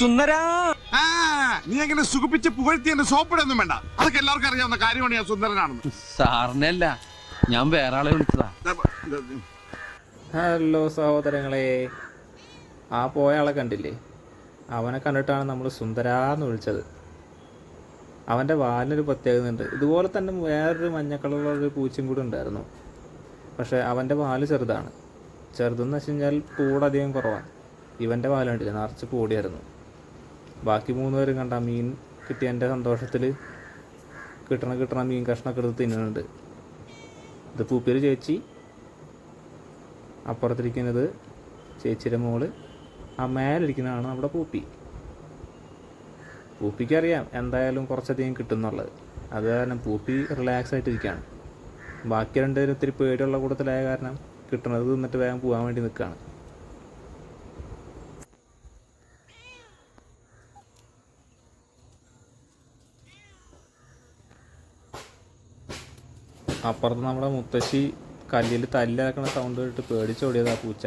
സുന്ദരാ. ആ നീ അങ്ങനെ സുഖിപ്പിച്ച് പുകഴ്ത്തി എന്നെ സോപ്പിടൊന്നും വേണ്ട. അതൊക്കെ എല്ലാവർക്കും അറിയാവുന്ന കാര്യമാണ് ഞാൻ സുന്ദരനാണെന്ന്. സാറിനല്ല, ഞാൻ വേറെ ആളെ വിളിച്ചതാ. ഹലോ സഹോദരങ്ങളെ, ആ പോയ ആളെ കണ്ടില്ലേ? അവനെ കണ്ടിട്ടാണ് നമ്മൾ സുന്ദരാന്ന് വിളിച്ചത്. അവൻ്റെ വാലിനൊരു പ്രത്യേകത ഉണ്ട്. ഇതുപോലെ തന്നെ വേറൊരു മഞ്ഞ കളറുള്ളൊരു പൂച്ചയും കൂടി ഉണ്ടായിരുന്നു. പക്ഷേ അവൻ്റെ വാല് ചെറുതാണ്. ചെറുതെന്ന് വെച്ച് കഴിഞ്ഞാൽ പൂടധികം കുറവാണ്. ഇവൻ്റെ വാല് കണ്ടില്ല, നിറച്ച് പൂടിയായിരുന്നു. ബാക്കി 3 പേരും കണ്ട മീൻ കിട്ടിയതിൻ്റെ സന്തോഷത്തിൽ കിട്ടണ മീൻ കഷ്ണമൊക്കെ എടുത്ത് തിന്നുന്നുണ്ട്. ഇത് പൂപ്പിയൊരു ചേച്ചി, അപ്പുറത്തിരിക്കുന്നത് ചേച്ചിയുടെ മോള്, ആ മേലിരിക്കുന്നതാണ് നമ്മുടെ പൂപ്പി. പൂപ്പിക്കറിയാം എന്തായാലും കുറച്ചധികം കിട്ടും എന്നുള്ളത്. അത് കാരണം പൂപ്പി റിലാക്സ് ആയിട്ടിരിക്കുകയാണ്. ബാക്കി 2 പേരും ഒത്തിരി പേടിയുള്ള കൂട്ടത്തിലായ കാരണം കിട്ടണത് തിന്നിട്ട് വേഗം പോകാൻ വേണ്ടി നിൽക്കുകയാണ്. അപ്പുറത്ത് നമ്മുടെ മുത്തശ്ശി കല്ലിൽ തല്ലിറക്കണ സൗണ്ട് കേട്ട് പേടിച്ചോടിയതാ പൂച്ച.